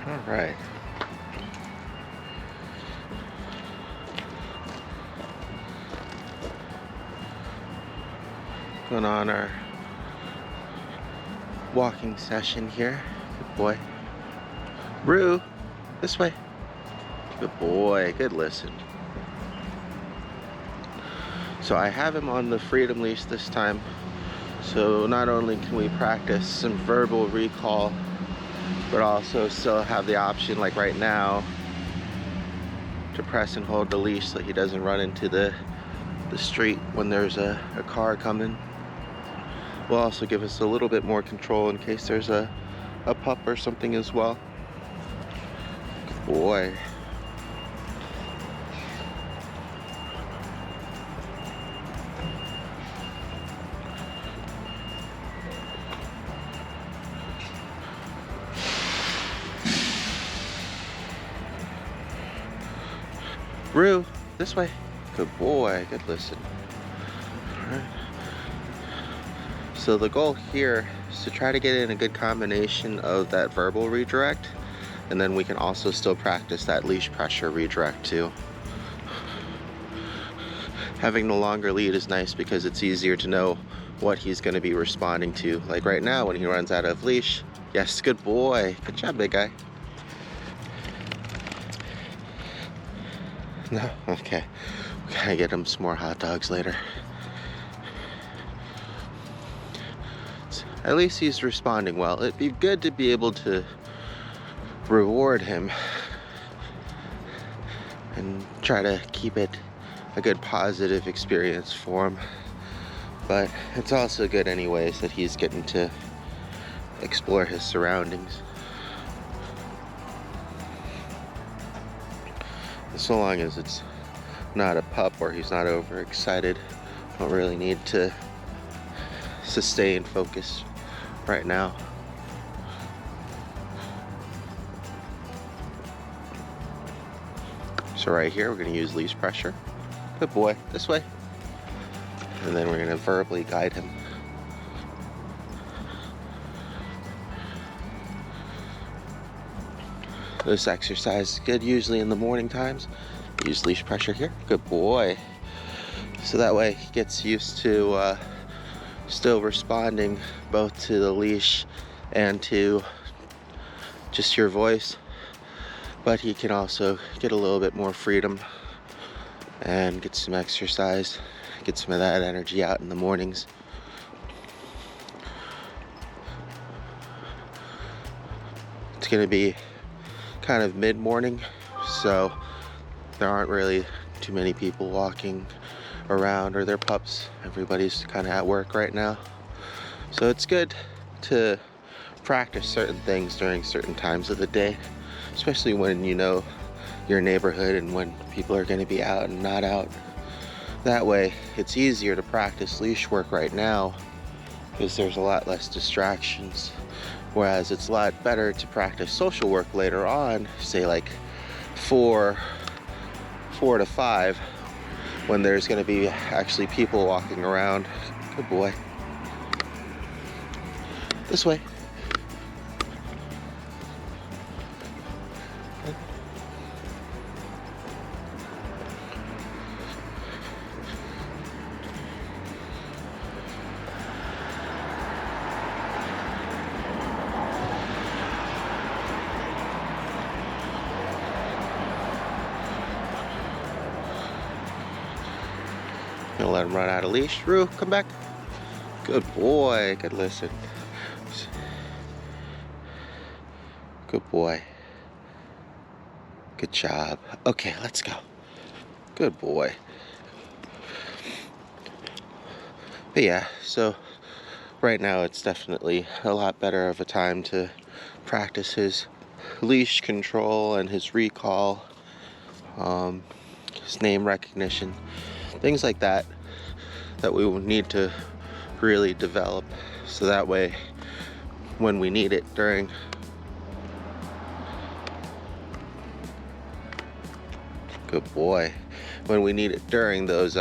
All right. Going on our walking session here. Good boy. Roux, this way. Good boy, good listen. So I have him on the freedom leash this time. So not only can we practice some verbal recall, but also still have the option, like right now, to press and hold the leash so he doesn't run into the street when there's a car coming. Will also give us a little bit more control in case there's a pup or something as well. Good boy. Roux, this way. Good boy, good listen. All right. So the goal here is to try to get in a good combination of that verbal redirect, and then we can also still practice that leash pressure redirect too. Having the longer lead is nice because it's easier to know what he's going to be responding to. Like right now when he runs out of leash. Yes, good boy. Good job, big guy. No? Okay. We gotta get him some more hot dogs later. At least he's responding well. It'd be good to be able to reward him and try to keep it a good positive experience for him. But it's also good anyways that he's getting to explore his surroundings. So long as it's not a pup or he's not overexcited, don't really need to sustain focus right now. So right here, we're going to use leash pressure. Good boy, this way. And then we're going to verbally guide him. This exercise is good usually in the morning times. Use leash pressure here. Good boy. So that way he gets used to still responding both to the leash and to just your voice. But he can also get a little bit more freedom and get some exercise, get some of that energy out in the mornings. It's going to be kind of mid-morning, so there aren't really too many people walking around or their pups. Everybody's kind of at work right now. So it's good to practice certain things during certain times of the day, especially when you know your neighborhood and when people are going to be out and not out. That way it's easier to practice leash work right now because there's a lot less distractions. Whereas it's a lot better to practice social work later on, say like 4 to 5, when there's going to be actually people walking around. Good boy. This way. Gonna let him run out of leash. Roux, come back. Good boy. Good listen. Good boy. Good job. Okay, let's go. Good boy. But yeah, so right now it's definitely a lot better of a time to practice his leash control and his recall, his name recognition. Things like that we will need to really develop, so that way when we need it during good boy when we need it during those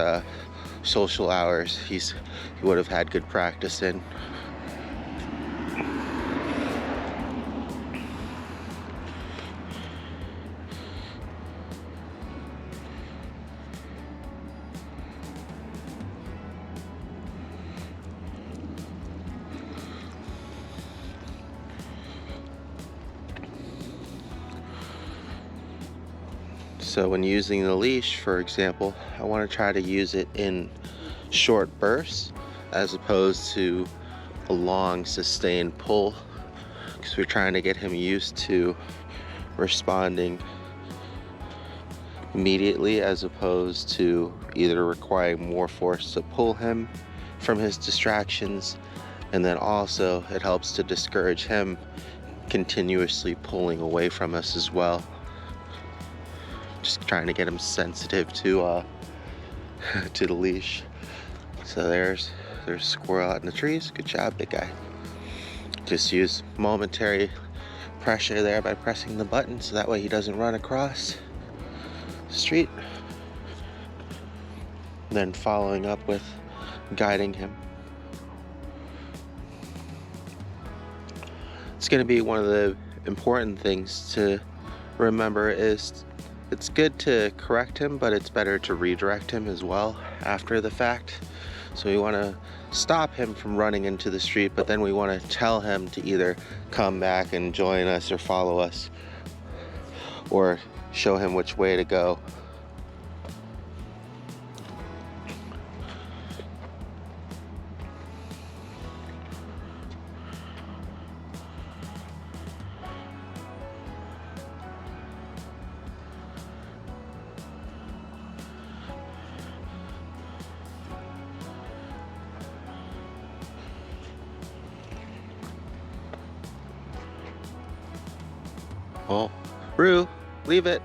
social hours, he would have had good practice in. So when using the leash, for example, I want to try to use it in short bursts as opposed to a long sustained pull, because we're trying to get him used to responding immediately as opposed to either requiring more force to pull him from his distractions, and then also it helps to discourage him continuously pulling away from us as well. Just trying to get him sensitive to to the leash. So there's a squirrel out in the trees. Good job, big guy. Just use momentary pressure there by pressing the button so that way he doesn't run across the street. Then following up with guiding him. It's going to be one of the important things to remember is it's good to correct him, but it's better to redirect him as well after the fact. So we want to stop him from running into the street, but then we want to tell him to either come back and join us or follow us, or show him which way to go. Oh, Roux, leave it.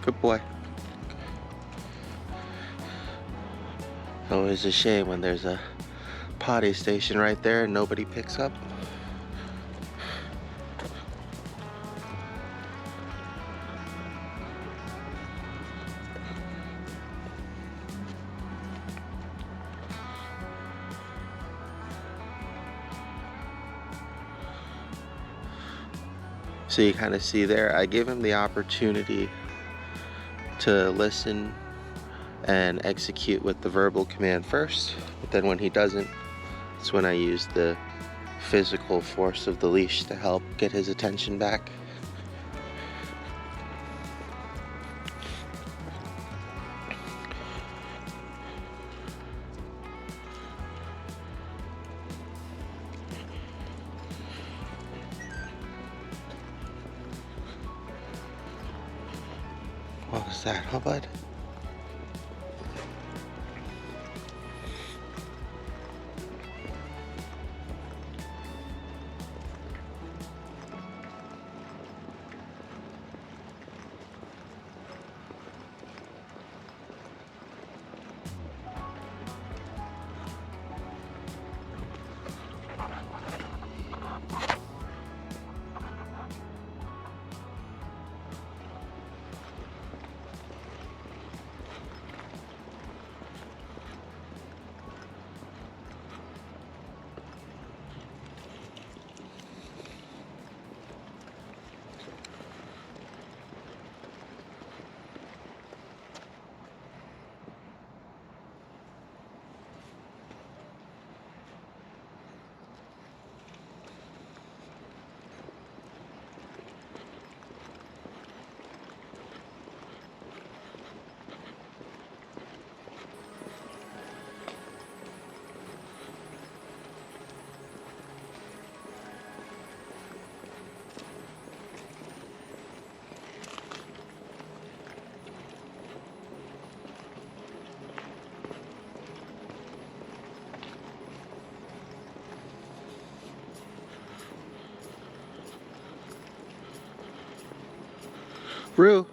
Good boy. Always a shame when there's a potty station right there and nobody picks up. So you kind of see there, I give him the opportunity to listen and execute with the verbal command first, but then when he doesn't, it's when I use the physical force of the leash to help get his attention back. What was that, huh, bud? Roux.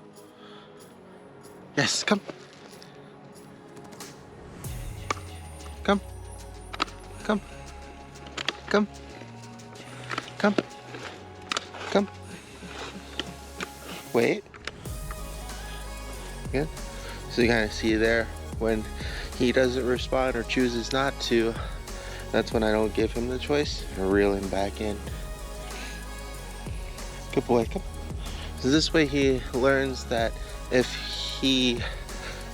Yes, come. Come. Come. Come. Come. Come. Wait. Good. So you kind of see there when he doesn't respond or chooses not to, that's when I don't give him the choice and reel him back in. Good boy, come. So this way he learns that if he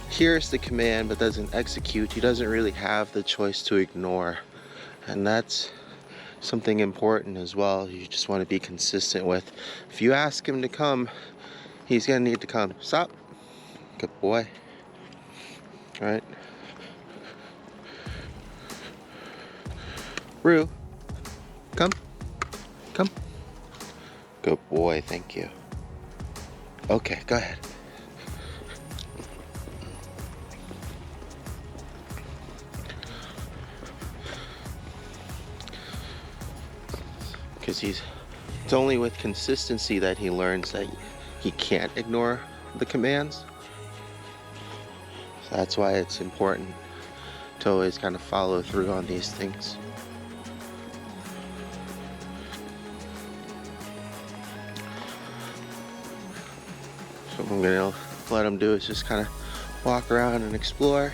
hears the command but doesn't execute, he doesn't really have the choice to ignore. And that's something important as well you just want to be consistent with. If you ask him to come, he's gonna need to come. Stop. Good boy. All right. Roux, come. Come. Good boy, thank you. Okay, go ahead. Because it's only with consistency that he learns that he can't ignore the commands. So that's why it's important to always kind of follow through on these things. So what I'm gonna let him do is just kind of walk around and explore.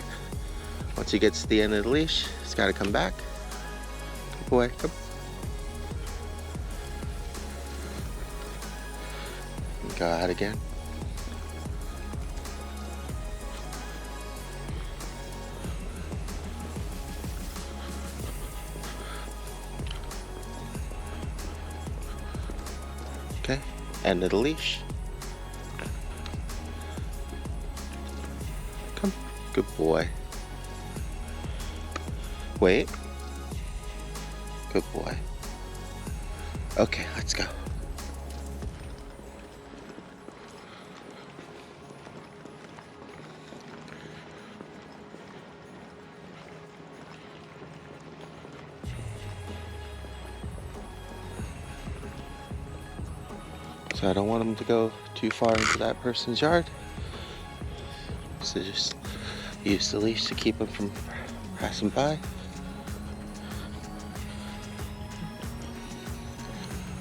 Once he gets to the end of the leash, he's got to come back. Good boy, come. Go out again. Okay, end of the leash. Come, good boy. Wait. Good boy. Okay, let's go. So I don't want him to go too far into that person's yard. So just use the leash to keep him from passing by.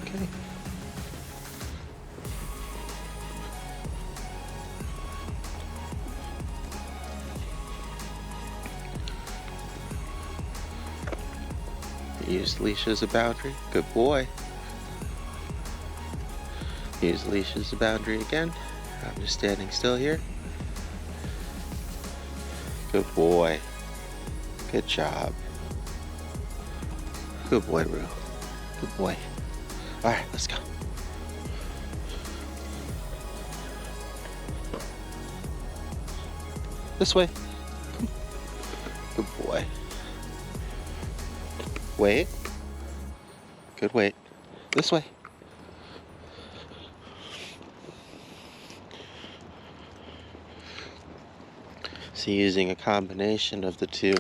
Okay. Use the leash as a boundary. Good boy. Use the leash as a boundary again. I'm just standing still here. Good boy. Good job. Good boy, Roux. Good boy. Alright, let's go. This way. Good boy. Wait. Good wait. This way. So using a combination of the two,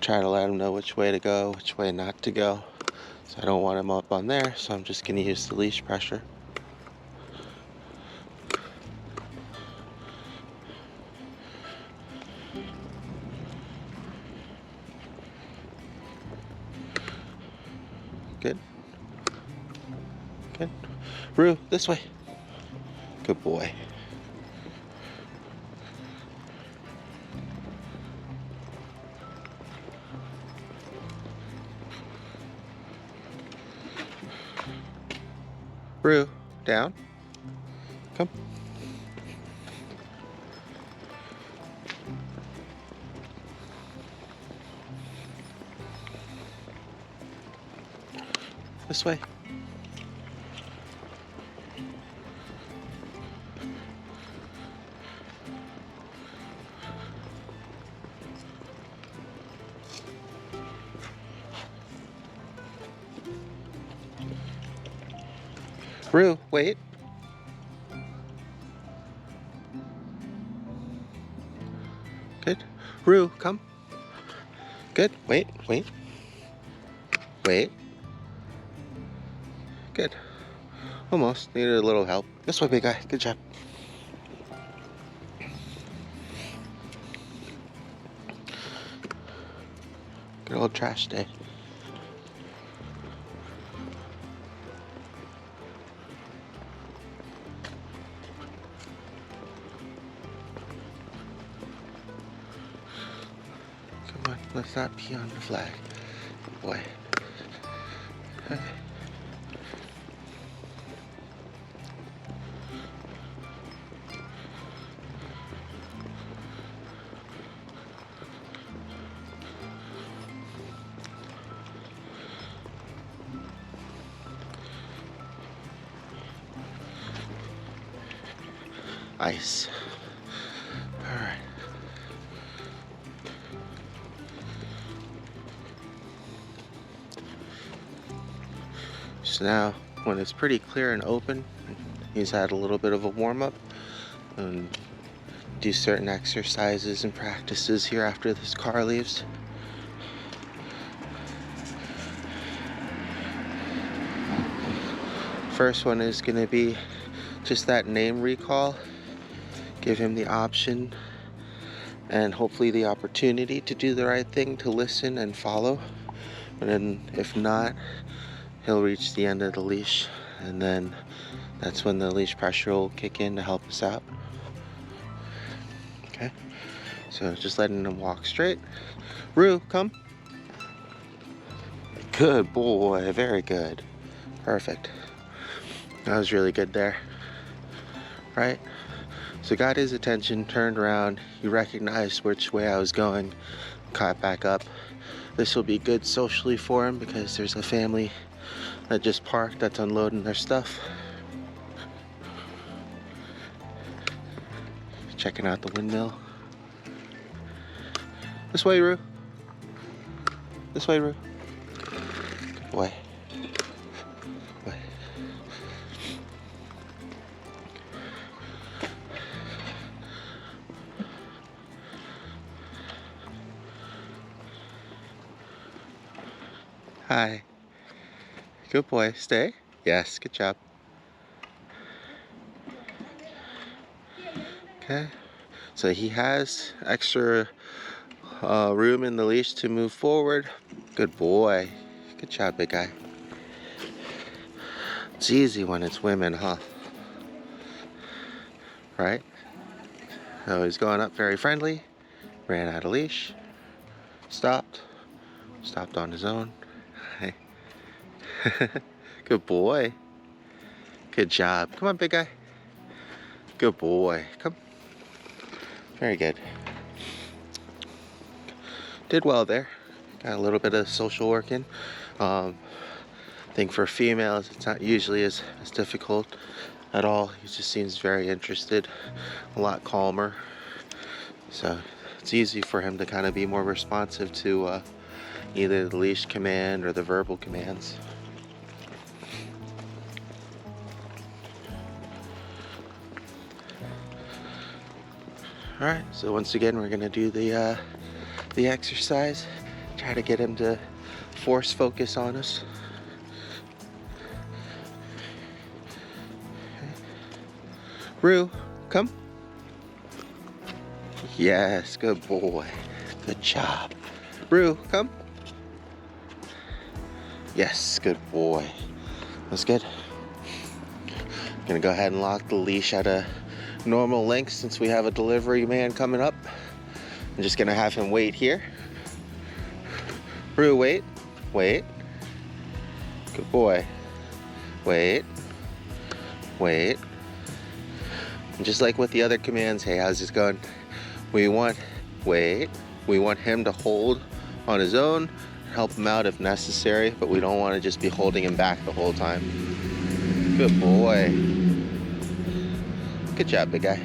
try to let him know which way to go, which way not to go. So I don't want him up on there, so I'm just going to use the leash pressure. Good. Good. Roux, this way. Good boy. Roux, down. Come. This way. Roux, wait. Good. Roux, come. Good. Wait, wait. Wait. Good. Almost. Needed a little help. This way, big guy. Good job. Good old trash day. Come on, let's not pee on the flag. Boy. Okay. Nice. All right. So now, when it's pretty clear and open, he's had a little bit of a warm-up and do certain exercises and practices here after this car leaves. First one is going to be just that name recall. Give him the option and hopefully the opportunity to do the right thing, to listen and follow. And then if not, he'll reach the end of the leash, and then that's when the leash pressure will kick in to help us out. Okay, so just letting him walk straight. Roux, come. Good boy, very good. Perfect. That was really good there. Right? So got his attention, turned around, he recognized which way I was going, caught back up. This will be good socially for him because there's a family that just parked that's unloading their stuff. Checking out the windmill. This way, Roux. This way, Roux. Good boy. Good boy. Hi. Good boy. Stay. Yes, good job. Okay. So he has extra room in the leash to move forward. Good boy. Good job, big guy. It's easy when it's women, huh? Right? So he's going up very friendly. Ran out of leash. Stopped. Stopped on his own. Hey. Good boy. Good job. Come on, big guy. Good boy. Come. Very good. Did well there. Got a little bit of social work in. I think for females, it's not usually as difficult at all. He just seems very interested, a lot calmer. So it's easy for him to kind of be more responsive to either the leash command or the verbal commands. All right, so once again, we're gonna do the exercise. Try to get him to force focus on us. Okay. Roux, come. Yes, good boy. Good job. Roux, come. Yes, good boy. That's good. Gonna go ahead and lock the leash at a normal length since we have a delivery man coming up. I'm just gonna have him wait here. Roux, wait. Wait. Good boy. Wait. Wait. And just like with the other commands, hey, how's this going? We want, wait. We want him to hold on his own, help him out if necessary, but we don't want to just be holding him back the whole time. Good boy. Good job, big guy.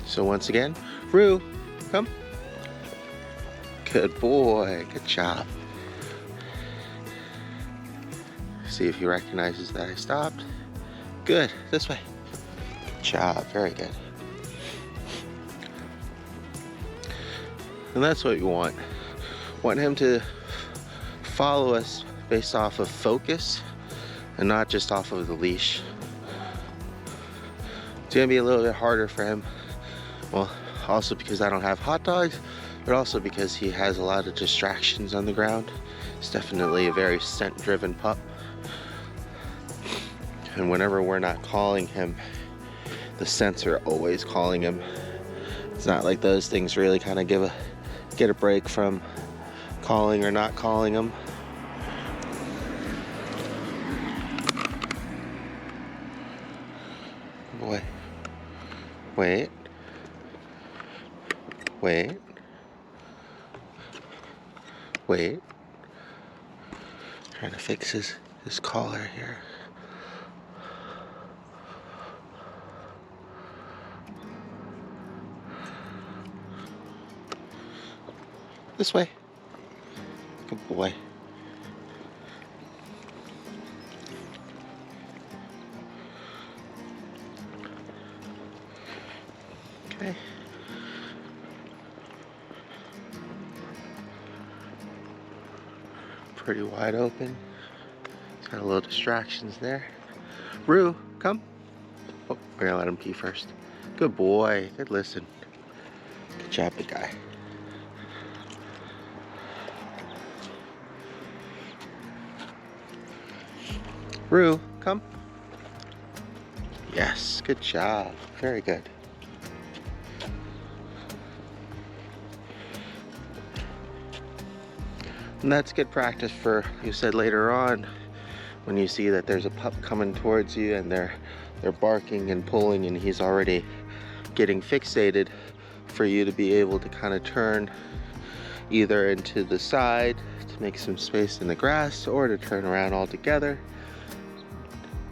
So once again, Roux, come. Good boy, good job. See if he recognizes that I stopped. Good, this way. Good job, very good. And that's what you want. Want him to follow us based off of focus and not just off of the leash. It's gonna be a little bit harder for him. Well, also because I don't have hot dogs, but also because he has a lot of distractions on the ground. It's definitely a very scent-driven pup. And whenever we're not calling him, the scents are always calling him. It's not like those things really kind of get a break from calling or not calling them. Boy. Wait. Wait. Wait. Trying to fix his collar here. This way. Good boy. Okay. Pretty wide open. He's got a little distractions there. Roux, come. Oh, we're gonna let him pee first. Good boy. Good listen. Good job, big guy. Roux, come. Yes, good job. Very good. And that's good practice for, you said later on, when you see that there's a pup coming towards you and they're barking and pulling and he's already getting fixated, for you to be able to kind of turn either into the side to make some space in the grass or to turn around altogether.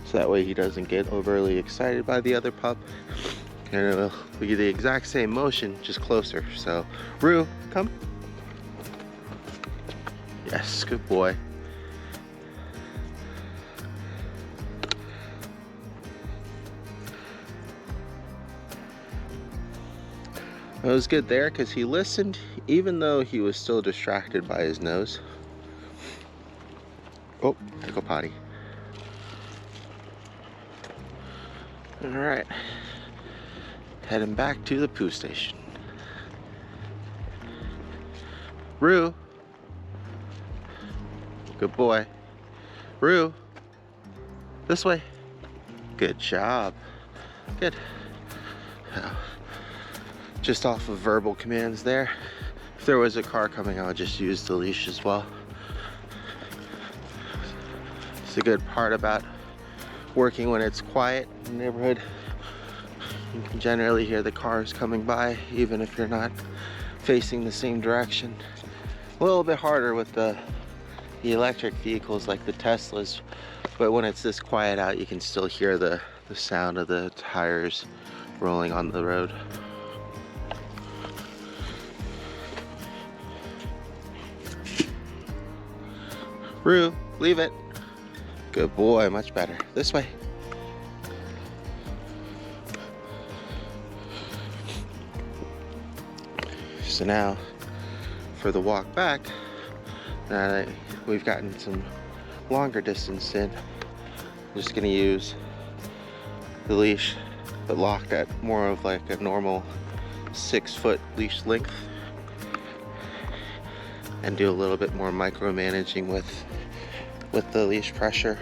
So that way he doesn't get overly excited by the other pup. And it'll be the exact same motion, just closer. So, Roux, come. Yes, good boy. It was good there because he listened even though he was still distracted by his nose. Oh, I go potty. All right, heading back to the poo station. Roux, good boy. Roux, this way. Good job. Good. Just off of verbal commands there. If there was a car coming, I would just use the leash as well. It's a good part about working when it's quiet in the neighborhood. You can generally hear the cars coming by even if you're not facing the same direction. A little bit harder with the electric vehicles like the Teslas, but when it's this quiet out you can still hear the sound of the tires rolling on the road. Roux, leave it. Good boy, much better. This way. So now, for the walk back, now that we've gotten some longer distance in, I'm just gonna use the leash, but locked at more of like a normal 6-foot leash length, and do a little bit more micromanaging with the leash pressure.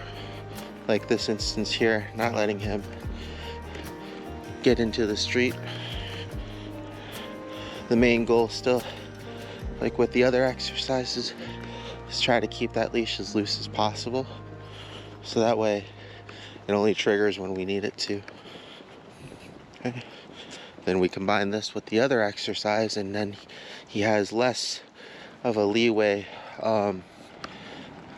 Like this instance here, not letting him get into the street. The main goal still, like with the other exercises, is try to keep that leash as loose as possible. So that way it only triggers when we need it to. Okay. Then we combine this with the other exercise and then he has less of a leeway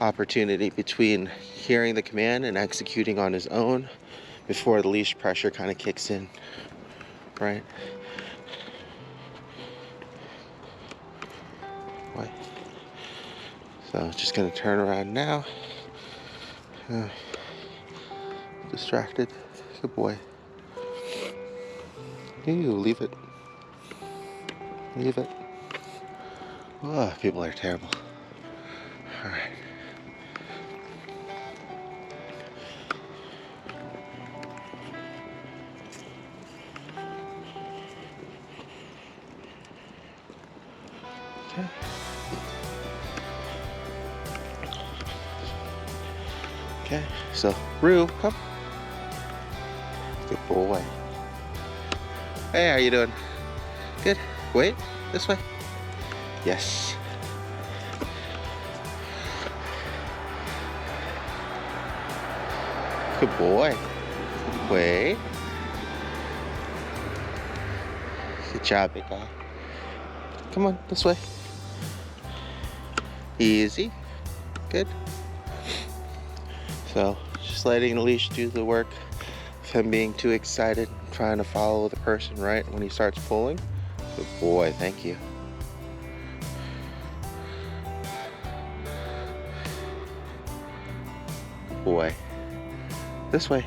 opportunity between hearing the command and executing on his own before the leash pressure kind of kicks in, right? What? So just gonna turn around now. Distracted, good boy. Ew, leave it. Leave it. Oh, people are terrible. All right. Okay. Okay, so Roux, come. Good boy. Hey, how you doing? Good. Wait, this way. Yes. Good boy. Wait. Good job, big guy. Come on, this way. Easy. Good. So, just letting the leash do the work of him being too excited, trying to follow the person right when he starts pulling. Good boy, thank you. Good boy. This way.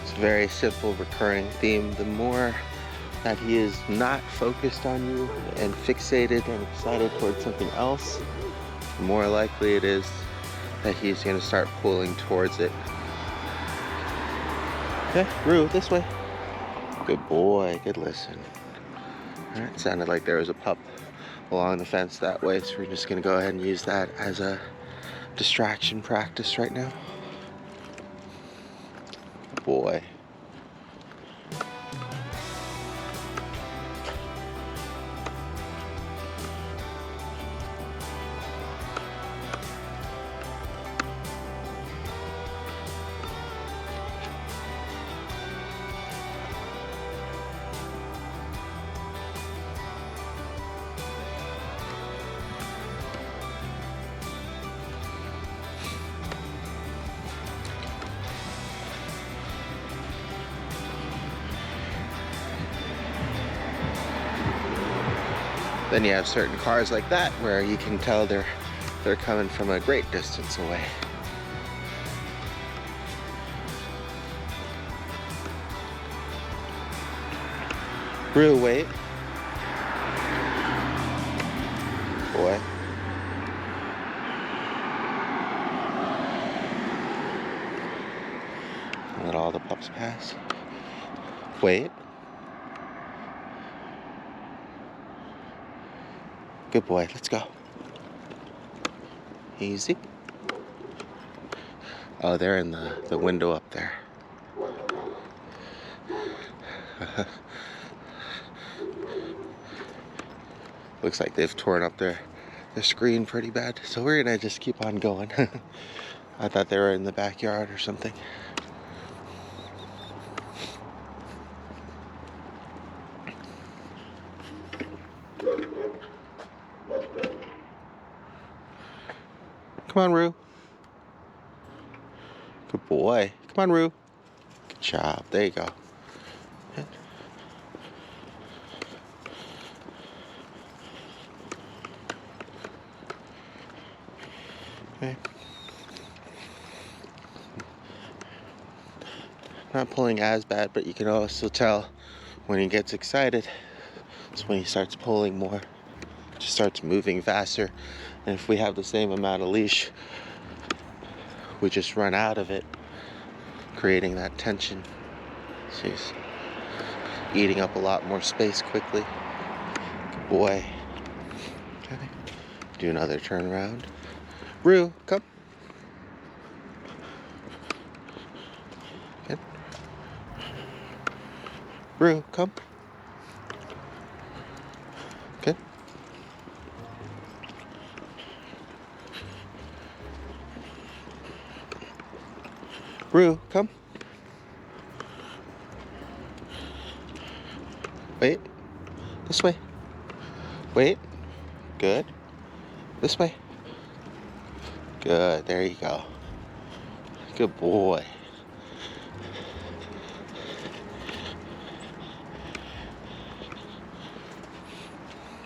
It's a very simple recurring theme. The more that he is not focused on you and fixated and excited towards something else, the more likely it is that he's going to start pulling towards it. Okay, Roux, this way. Good boy, good listen. All right, sounded like there was a pup along the fence that way, so we're just going to go ahead and use that as a distraction practice right now. Good boy. Then you have certain cars like that where you can tell they're coming from a great distance away. Roux, wait. Boy. Let all the pups pass. Wait. Good boy, let's go. Easy. Oh, they're in the window up there. Looks like they've torn up their screen pretty bad, so we're gonna just keep on going. I thought they were in the backyard or something. Come on, Roux. Good boy. Come on, Roux. Good job. There you go. Okay. Not pulling as bad, but you can also tell when he gets excited. It's when he starts pulling more. Just starts moving faster. And if we have the same amount of leash, we just run out of it, creating that tension. So he's eating up a lot more space quickly. Good boy. Okay. Do another turnaround. Roux, come. Good. Roux, come. Good. Roux, come. Wait. This way. Wait. Good. This way. Good. There you go. Good boy.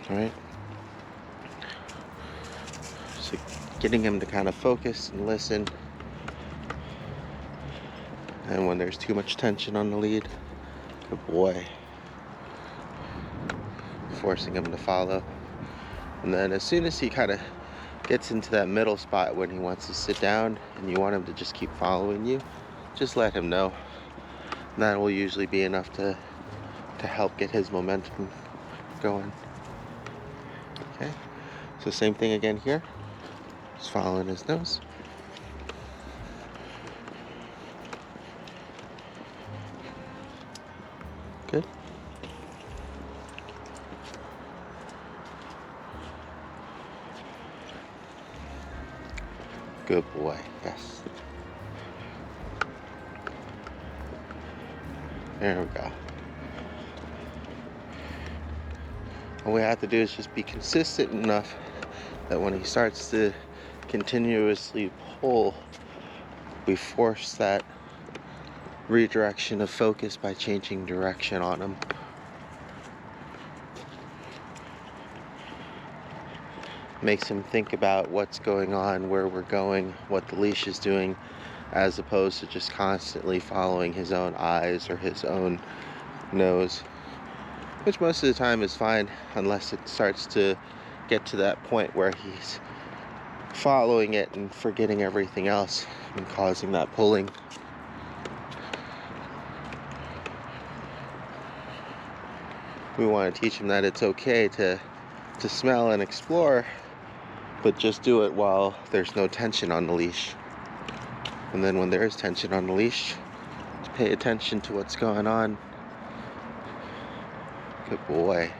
All right. So getting him to kind of focus and listen. And when there's too much tension on the lead, good boy. Forcing him to follow. And then as soon as he kind of gets into that middle spot when he wants to sit down and you want him to just keep following you, just let him know. And that will usually be enough to help get his momentum going. Okay, So same thing again here. Just following his nose. Good. Good boy, yes. There we go. All we have to do is just be consistent enough that when he starts to continuously pull, we force that redirection of focus by changing direction on him. Makes him think about what's going on, where we're going, what the leash is doing, as opposed to just constantly following his own eyes or his own nose, which most of the time is fine unless it starts to get to that point where he's following it and forgetting everything else and causing that pulling. We want to teach him that it's okay to smell and explore, but just do it while there's no tension on the leash. And then when there is tension on the leash, just pay attention to what's going on. Good boy.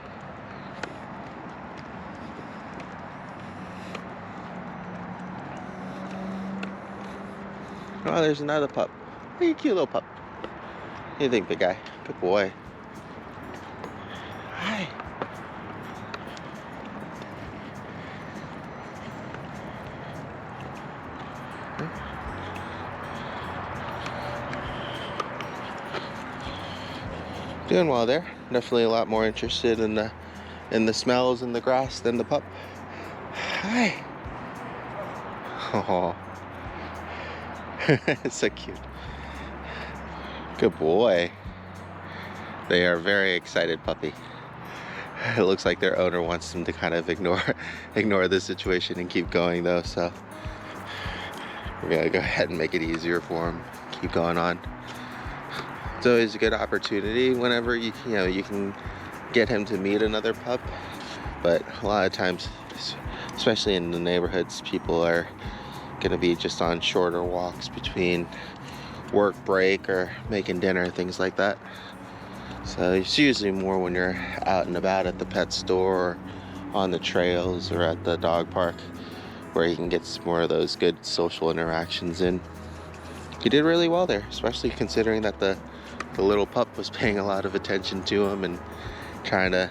Oh, there's another pup. Hey, cute little pup. What do you think, big guy? Good boy. Hi. Doing well there. Definitely a lot more interested in the smells and the grass than the pup. Hi. Oh. It's so cute. Good boy. They are a very excited puppy. It looks like their owner wants them to kind of ignore the situation and keep going though, so we're gonna go ahead and make it easier for them. Keep going on. It's always a good opportunity whenever you can get him to meet another pup, but a lot of times, especially in the neighborhoods, people are gonna be just on shorter walks between work break or making dinner, things like that. So it's usually more when you're out and about at the pet store or on the trails or at the dog park where you can get more of those good social interactions in. You did really well there, especially considering that the little pup was paying a lot of attention to him and trying to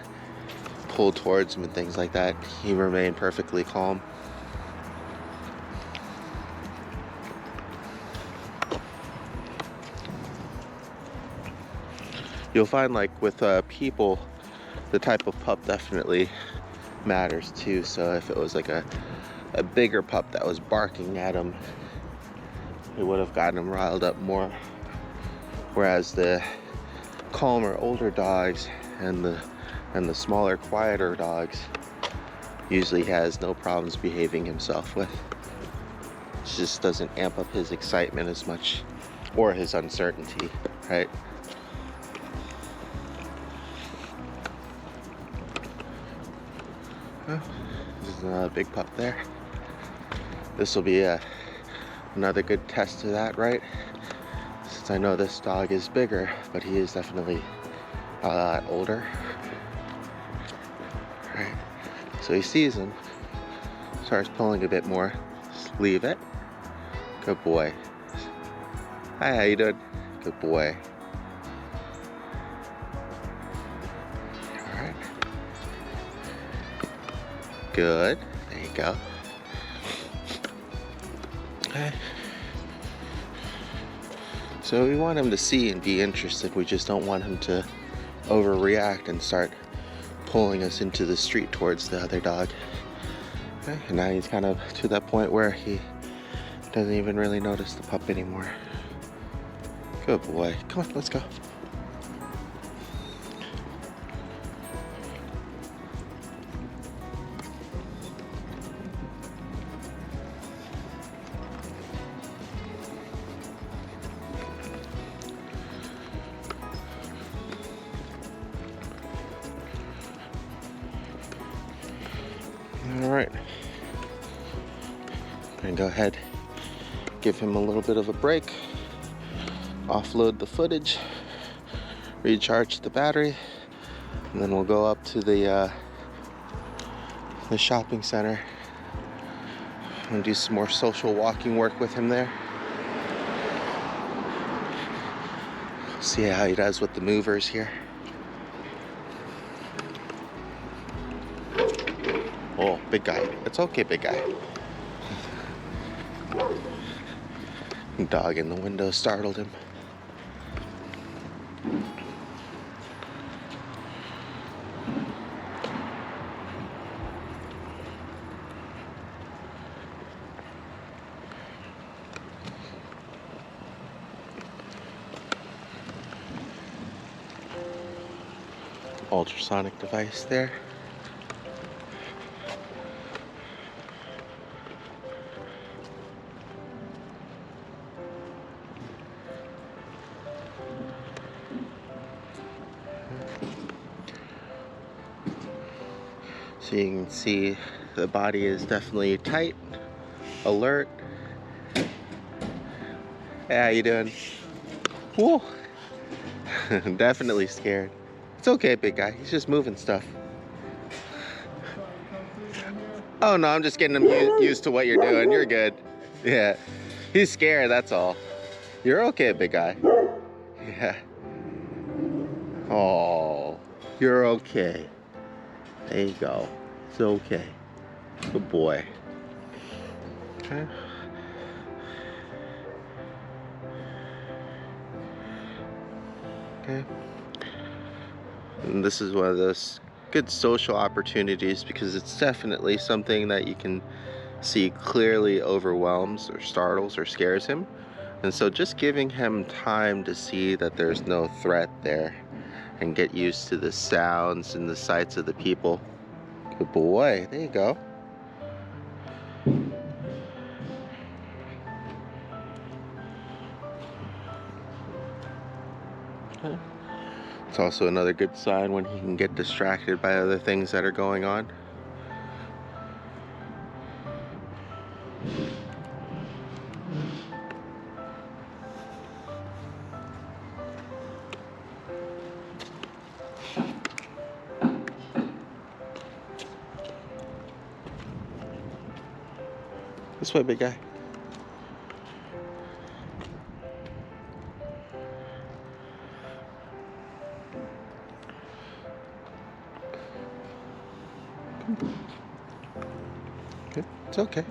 pull towards him and things like that. He remained perfectly calm. You'll find, like with people, the type of pup definitely matters too. So if it was like a bigger pup that was barking at him, it would have gotten him riled up more. Whereas the calmer, older dogs and the smaller, quieter dogs usually has no problems behaving himself with. It just doesn't amp up his excitement as much or his uncertainty, right? There's another big pup there. This will be another good test of that, right? Since I know this dog is bigger, but he is definitely a lot older. Right. So he sees him, starts pulling a bit more. Just leave it. Good boy. Hi, how you doing? Good boy. All right. Good. There you go. Okay. So we want him to see and be interested. We just don't want him to overreact and start pulling us into the street towards the other dog. Okay. And now he's kind of to that point where he doesn't even really notice the pup anymore. Good boy. Come on, let's go. All right. gonna go ahead, give him a little bit of a break, offload the footage, recharge the battery, and then we'll go up to the shopping center and do some more social walking work with him there. See how he does with the movers here. Oh, big guy. It's okay, big guy. Dog in the window startled him. Ultrasonic device there. So you can see the body is definitely tight, alert. Hey, how you doing? Whoa. Definitely scared. It's okay, big guy. He's just moving stuff. Oh no, I'm just getting him used to what you're doing. You're good. Yeah. He's scared, that's all. You're okay, big guy. Yeah. Oh, you're okay. There you go. It's okay. Good boy. Okay. Okay. And this is one of those good social opportunities because it's definitely something that you can see clearly overwhelms or startles or scares him. And so just giving him time to see that there's no threat there and get used to the sounds and the sights of the people. Good boy. There you go. Okay. It's also another good sign when he can get distracted by other things that are going on. This way, big guy. Okay, it's okay.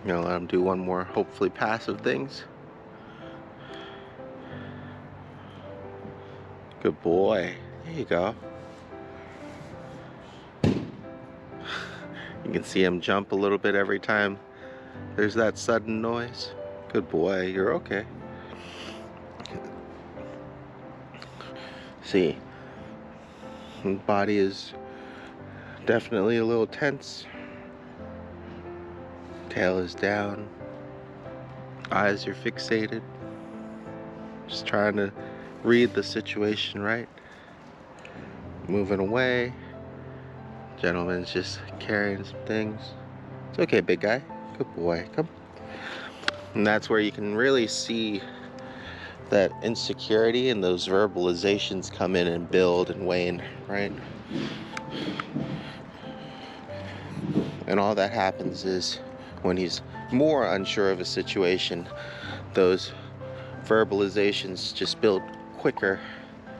I'm gonna let him do one more, hopefully passive things. Good boy. There you go. You can see him jump a little bit every time there's that sudden noise. Good boy, you're okay. See, his body is definitely a little tense. Tail is down. Eyes are fixated. Just trying to read the situation right. Moving away. Gentleman's just carrying some things. It's okay, big guy. Good boy. Come. And that's where you can really see that insecurity and those verbalizations come in and build and wane, right? And all that happens is when he's more unsure of a situation, those verbalizations just build quicker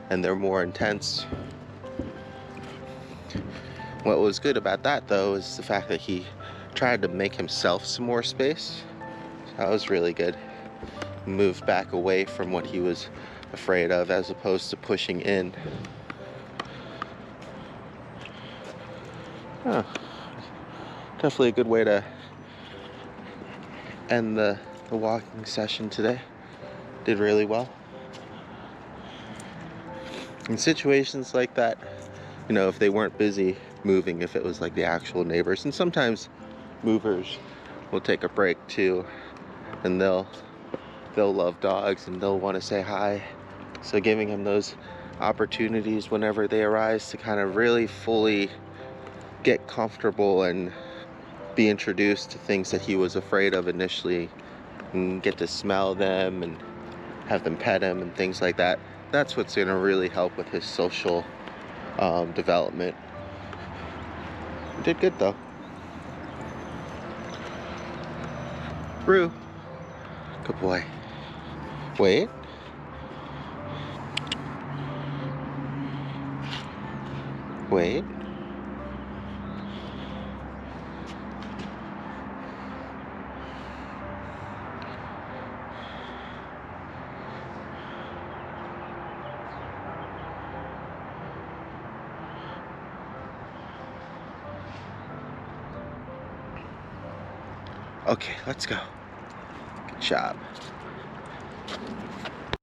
and they're more intense. What was good about that, though, is the fact that he tried to make himself some more space. So that was really good. Moved back away from what he was afraid of as opposed to pushing in. Oh, definitely a good way to end the walking session today. Did really well. In situations like that, you know, if they weren't busy moving, if it was like the actual neighbors, and sometimes movers will take a break too, and they'll love dogs and they'll want to say hi. So giving him those opportunities whenever they arise to kind of really fully get comfortable and be introduced to things that he was afraid of initially, and get to smell them and have them pet him and things like that. That's what's going to really help with his social development. You did good though. Roux. Good boy. Wait. Wait. Okay, let's go. Good job.